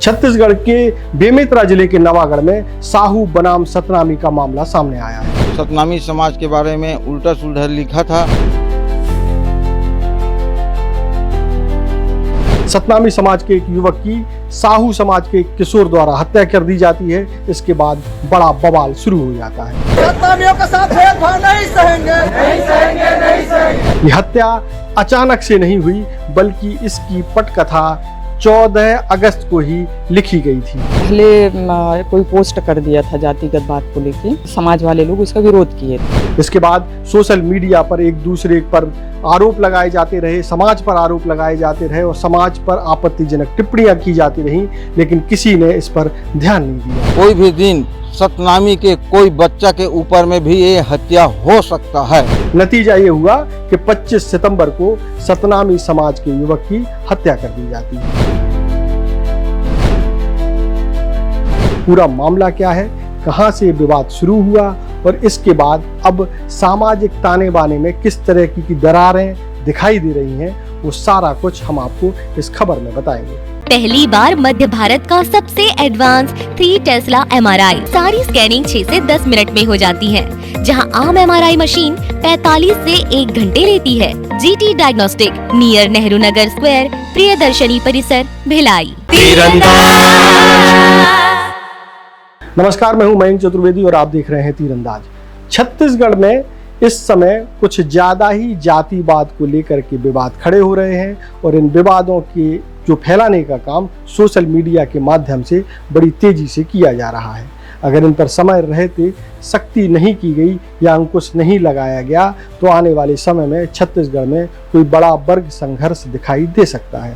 छत्तीसगढ़ के बेमेतरा जिले के नवागढ़ में साहू बनाम सतनामी का मामला सामने आया है। सतनामी समाज के बारे में उल्टा सुल्टा लिखा था। सतनामी समाज के एक युवक की साहू समाज के एक किशोर द्वारा हत्या कर दी जाती है। इसके बाद बड़ा बवाल शुरू हो जाता है। सतनामियों के साथ भेदभाव नहीं सहेंगे, नहीं सहेंगे, नहीं सहेंगे। यह हत्या अचानक से नहीं हुई, बल्कि इसकी पटकथा 14 अगस्त को ही लिखी गई थी। पहले कोई पोस्ट कर दिया था जातिगत बात को लेके, समाज वाले लोग उसका विरोध किए थे। इसके बाद सोशल मीडिया पर एक दूसरे पर आरोप लगाए जाते रहे, समाज पर आरोप लगाए जाते रहे और समाज पर आपत्तिजनक टिप्पणियां की जाती रहीं, लेकिन किसी ने इस पर ध्यान नहीं दिया। कोई भी दिन सतनामी के कोई बच्चा के ऊपर में भी ये हत्या हो सकता है। नतीजा ये हुआ कि 25 सितंबर को सतनामी समाज के युवक की हत्या कर दी जाती है। पूरा मामला क्या है, कहां से विवाद शुरू हुआ और इसके बाद अब सामाजिक ताने बाने में किस तरह की दरारें दिखाई दे रही हैं, वो सारा कुछ हम आपको इस खबर में बताएंगे। पहली बार मध्य भारत का सबसे एडवांस 3 टेस्ला MRI। सारी स्कैनिंग 6 से 10 मिनट में हो जाती है, जहां आम MRI मशीन 45 से 1 घंटे लेती है। GT diagnostic, near Nehru Nagar square, Priyadarshini परिसर, भिलाई। नमस्कार, मैं हूं मयंक चतुर्वेदी और आप देख रहे हैं तीरंदाज। छत्तीसगढ़ में इस समय कुछ ज्यादा ही जातिवाद को लेकर के विवाद खड़े हो रहे हैं और इन विवादों के जो फैलाने का काम सोशल मीडिया के माध्यम से बड़ी तेजी से किया जा रहा है। अगर इन पर समय रहते सख्ती नहीं की गई या अंकुश नहीं लगाया गया तो आने वाले समय में छत्तीसगढ़ में कोई बड़ा वर्ग संघर्ष दिखाई दे सकता है।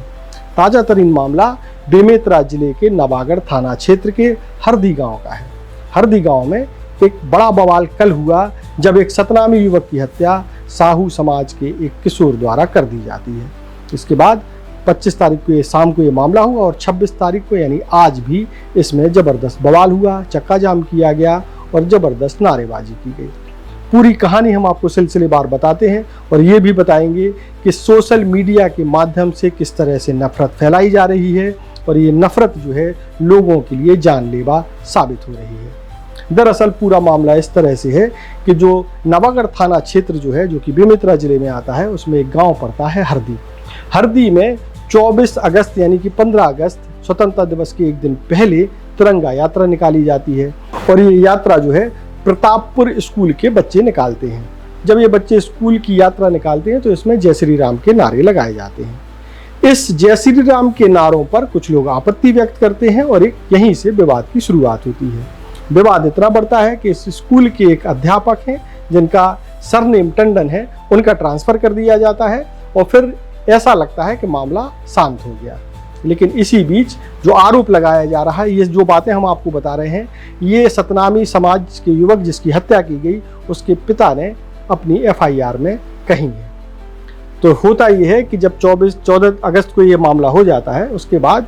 ताजा तरीन मामला बेमेतरा जिले के नवागढ़ थाना क्षेत्र के हरदी गांव का है। हरदी गांव में एक बड़ा बवाल कल हुआ जब एक सतनामी युवक की हत्या साहू समाज के एक किशोर द्वारा कर दी जाती है। इसके बाद 25 तारीख को शाम को ये मामला हुआ और 26 तारीख को यानी आज भी इसमें जबरदस्त बवाल हुआ, चक्का जाम किया गया और जबरदस्त नारेबाजी की गई। पूरी कहानी हम आपको सिलसिलेवार बताते हैं और ये भी बताएंगे कि सोशल मीडिया के माध्यम से किस तरह से नफरत फैलाई जा रही है और ये नफरत जो है लोगों के लिए जानलेवा साबित हो रही है। दरअसल पूरा मामला इस तरह से है कि जो नवागढ़ थाना क्षेत्र जो है, जो कि बेमेतरा जिले में आता है, उसमें एक गांव पड़ता है हरदी। हरदी में 24 अगस्त यानी कि 15 अगस्त स्वतंत्रता दिवस के एक दिन पहले तिरंगा यात्रा निकाली जाती है और ये यात्रा जो है प्रतापपुर स्कूल के बच्चे निकालते हैं। जब ये बच्चे स्कूल की यात्रा निकालते हैं तो इसमें जय श्री राम के नारे लगाए जाते हैं। इस जय श्री राम के नारों पर कुछ लोग आपत्ति व्यक्त करते हैं और यहीं से विवाद की शुरुआत होती है। विवाद इतना बढ़ता है कि इस स्कूल के एक अध्यापक हैं जिनका सरनेम टंडन है, उनका ट्रांसफर कर दिया जाता है और फिर ऐसा लगता है कि मामला शांत हो गया। लेकिन इसी बीच जो आरोप लगाया जा रहा है, ये जो बातें हम आपको बता रहे हैं, ये सतनामी समाज के युवक जिसकी हत्या की गई उसके पिता ने अपनी FIR में कही है। तो होता यह है कि जब 14 अगस्त को ये मामला हो जाता है, उसके बाद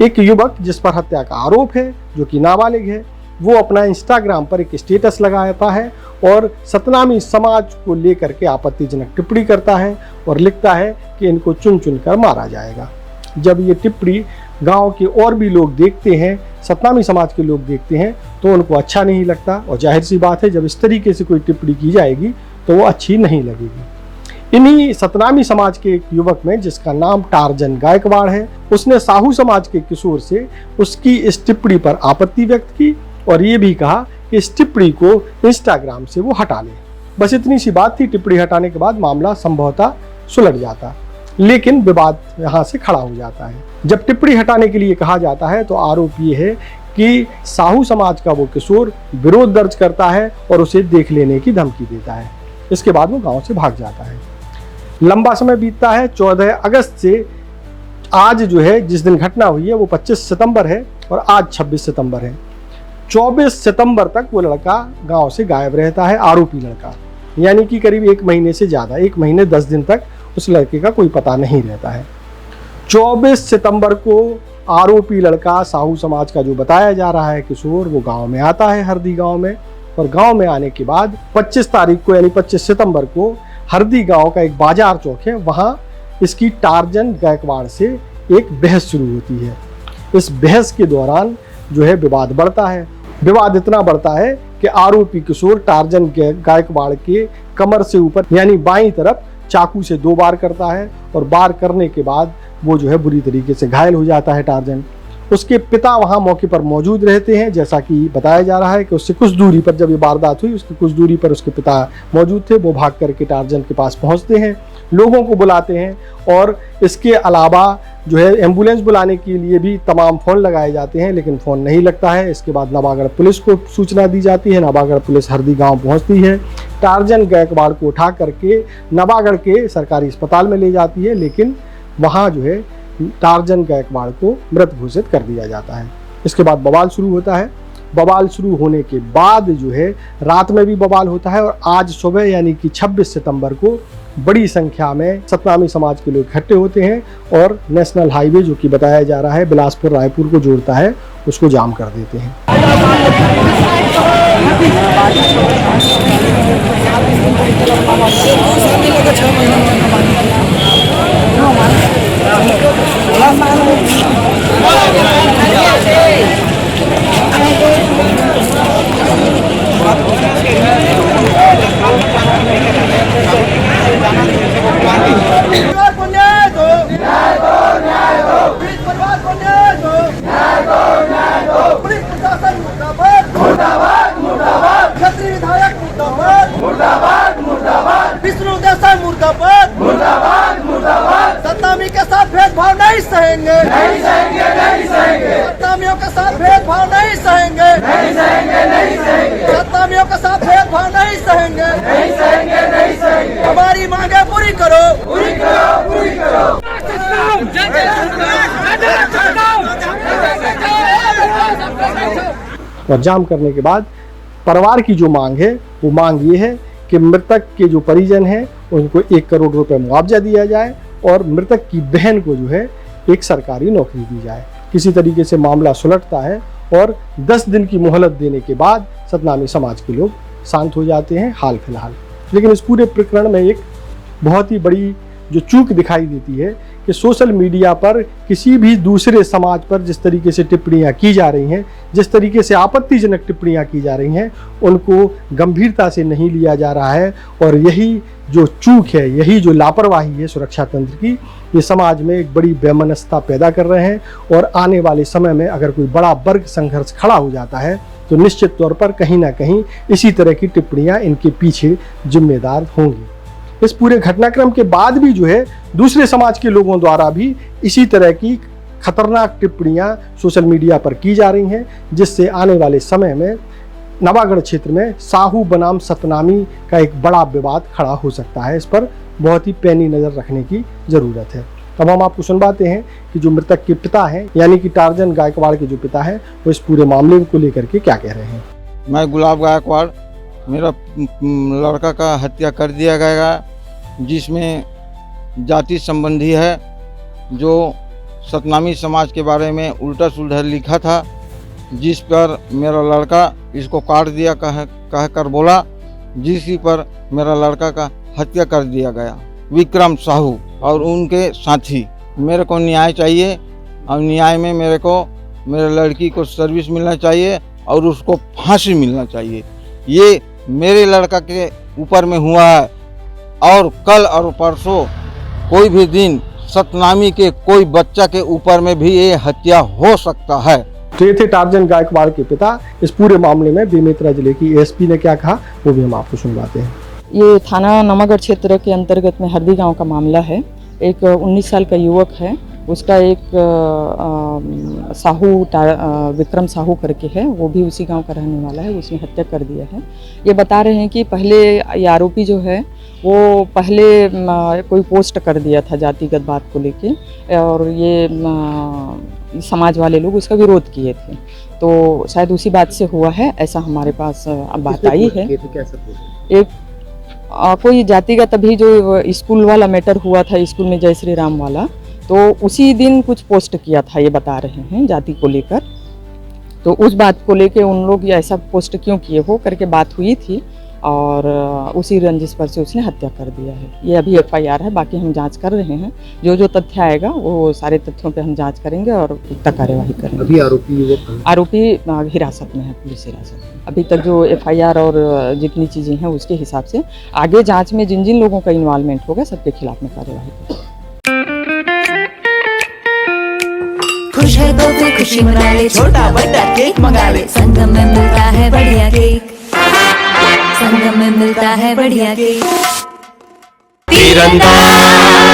एक युवक जिस पर हत्या का आरोप है, जो कि नाबालिग है, वो अपना इंस्टाग्राम पर एक स्टेटस लगाता है और सतनामी समाज को लेकर के आपत्तिजनक टिप्पणी करता है और लिखता है कि इनको चुन चुन कर मारा जाएगा। जब ये टिप्पणी गांव के और भी लोग देखते हैं, सतनामी समाज के लोग देखते हैं, तो उनको अच्छा नहीं लगता और जाहिर सी बात है जब इस तरीके से कोई टिप्पणी की जाएगी तो वो अच्छी नहीं लगेगी। इन्हीं सतनामी समाज के एक युवक में, जिसका नाम टार्जन गायकवाड़ है, उसने साहू समाज के किशोर से उसकी इस टिप्पणी पर आपत्ति व्यक्त की और ये भी कहा कि इस टिप्पणी को इंस्टाग्राम से वो हटा ले। बस इतनी सी बात थी। टिप्पणी हटाने के बाद मामला संभवतः सुलझ जाता, लेकिन विवाद यहाँ से खड़ा हो जाता है। जब टिप्पणी हटाने के लिए कहा जाता है तो आरोप ये है कि साहू समाज का वो किशोर विरोध दर्ज करता है और उसे देख लेने की धमकी देता है। इसके बाद वो गांव से भाग जाता है। लंबा समय बीतता है। 14 अगस्त से आज जो है, जिस दिन घटना हुई है, वो 25 सितंबर है और आज 26 सितंबर है। 24 सितंबर तक वो लड़का गांव से गायब रहता है, आरोपी लड़का, यानी कि करीब 1 महीने से ज़्यादा, 1 महीने 10 दिन तक उस लड़के का कोई पता नहीं रहता है। 24 सितंबर को आरोपी लड़का साहू समाज का जो बताया जा रहा है किशोर, वो गांव में आता है, हरदी गांव में, और गांव में आने के बाद 25 तारीख को यानी 25 सितंबर को हरदी गांव का एक बाजार चौक है, वहाँ इसकी टार्जन गायकवाड़ से एक बहस शुरू होती है। इस बहस के दौरान जो है विवाद बढ़ता है। विवाद इतना बढ़ता है कि आरोपी किशोर टार्जन गायकवाड़ के कमर से ऊपर यानी बाईं तरफ चाकू से 2 बार करता है और बार करने के बाद वो जो है बुरी तरीके से घायल हो जाता है टार्जन। उसके पिता वहां मौके पर मौजूद रहते हैं। जैसा कि बताया जा रहा है कि उससे कुछ दूरी पर जब ये वारदात हुई उसकी कुछ दूरी पर उसके पिता मौजूद थे। वो भाग करके टार्जन के पास पहुंचते हैं, लोगों को बुलाते हैं और इसके अलावा जो है एम्बुलेंस बुलाने के लिए भी तमाम फ़ोन लगाए जाते हैं, लेकिन फ़ोन नहीं लगता है। इसके बाद नवागढ़ पुलिस को सूचना दी जाती है। नवागढ़ पुलिस हरदी गांव पहुंचती है, टार्जन गायकवाड़ को उठा करके नवागढ़ के सरकारी अस्पताल में ले जाती है, लेकिन वहाँ जो है टार्जन गायकवाड़ को मृत घोषित कर दिया जाता है। इसके बाद बवाल शुरू होता है। बवाल शुरू होने के बाद जो है रात में भी बवाल होता है और आज सुबह यानी कि 26 सितंबर को बड़ी संख्या में सतनामी समाज के लोग इकट्ठे होते हैं और नेशनल हाईवे जो कि बताया जा रहा है बिलासपुर रायपुर को जोड़ता है उसको जाम कर देते हैं। सतनामी के साथ भेदभाव नहीं सहेंगे, नहीं सहेंगे, नहीं सहेंगे। सतनामियों के साथ भेदभाव नहीं सहेंगे, नहीं सहेंगे, नहीं सहेंगे। सतनामियों के साथ भेदभाव नहीं सहेंगे, नहीं सहेंगे, नहीं सहेंगे। हमारी मांगे पूरी करो, पूरी करो, पूरी करो। और जाम करने के बाद परिवार की जो मांग है वो मांग ये है कि मृतक के जो परिजन हैं उनको 1 करोड़ रुपए मुआवजा दिया जाए और मृतक की बहन को जो है एक सरकारी नौकरी दी जाए। किसी तरीके से मामला सुलझता है और 10 दिन की मोहलत देने के बाद सतनामी समाज के लोग शांत हो जाते हैं हाल फिलहाल। लेकिन इस पूरे प्रकरण में एक बहुत ही बड़ी जो चूक दिखाई देती है कि सोशल मीडिया पर किसी भी दूसरे समाज पर जिस तरीके से टिप्पणियां की जा रही हैं, जिस तरीके से आपत्तिजनक टिप्पणियां की जा रही हैं, उनको गंभीरता से नहीं लिया जा रहा है। और यही जो चूक है, यही जो लापरवाही है सुरक्षा तंत्र की, ये समाज में एक बड़ी बेमनस्ता पैदा कर रहे हैं। और आने वाले समय में अगर कोई बड़ा वर्ग संघर्ष खड़ा हो जाता है तो निश्चित तौर पर कहीं ना कहीं इसी तरह की टिप्पणियां इनके पीछे जिम्मेदार होंगी। इस पूरे घटनाक्रम के बाद भी जो है दूसरे समाज के लोगों द्वारा भी इसी तरह की खतरनाक टिप्पणियां सोशल मीडिया पर की जा रही हैं, जिससे आने वाले समय में नवागढ़ क्षेत्र में साहू बनाम सतनामी का एक बड़ा विवाद खड़ा हो सकता है। इस पर बहुत ही पैनी नज़र रखने की ज़रूरत है। अब हम आपको सुनवाते हैं कि जो मृतक के पिता हैं यानी कि टार्जन गायकवाड़ के जो पिता हैं वो इस पूरे मामले को लेकर के क्या कह रहे हैं। मैं गुलाब गायकवाड़, मेरा लड़का का हत्या कर दिया गया जिसमें जाति संबंधी है, जो सतनामी समाज के बारे में उल्टा सुल्टा लिखा था, जिस पर मेरा लड़का इसको काट दिया कह कर बोला, जिसकी पर मेरा लड़का का हत्या कर दिया गया। विक्रम साहू और उनके साथी। मेरे को न्याय चाहिए और न्याय में मेरे को मेरे लड़की को सर्विस मिलना चाहिए और उसको फांसी मिलना चाहिए। ये मेरे लड़का के ऊपर में हुआ है और कल और परसों कोई भी दिन सतनामी के कोई बच्चा के ऊपर में भी ये हत्या हो सकता है। तो ये थे टार्जन गायकवाड़ के पिता। इस पूरे मामले में बेमेतरा जिले की एसपी ने क्या कहा वो भी हम आपको सुनवाते हैं। ये थाना नवागढ़ क्षेत्र के अंतर्गत में हरदी गांव का मामला है। एक 19 साल का युवक है, उसका एक विक्रम साहू करके है, वो भी उसी गांव का रहने वाला है, उसने हत्या कर दिया है। ये बता रहे हैं कि पहले ये आरोपी जो है वो पहले कोई पोस्ट कर दिया था जातिगत बात को लेके और ये समाज वाले लोग उसका विरोध किए थे, तो शायद उसी बात से हुआ है, ऐसा हमारे पास अब बात आई है। एक कोई जातिगत अभी जो स्कूल वाला मैटर हुआ था, स्कूल में जय श्री राम वाला, तो उसी दिन कुछ पोस्ट किया था, ये बता रहे हैं जाति को लेकर। तो उस बात को लेके उन लोग ऐसा पोस्ट क्यों किए हो करके बात हुई थी और उसी रंजिश पर से उसने हत्या कर दिया है। ये अभी FIR है, बाकी हम जांच कर रहे हैं। जो जो तथ्य आएगा वो सारे तथ्यों पे हम जांच करेंगे और पुख्ता कार्यवाही करेंगे। अभी आरोपी युवक आरोपी हिरासत में है, पुलिस हिरासत में। अभी तक जो FIR और जितनी चीज़ें हैं उसके हिसाब से आगे जांच में जिन जिन लोगों का इन्वॉल्वमेंट होगा सबके खिलाफ में कार्यवाही करेंगे। खुश है तो फिर खुशी मना ले, छोटा बड़ा केक मंगा ले। संगम में मिलता है बढ़िया केक, संगम में मिलता है बढ़िया केक। तीरंदाज।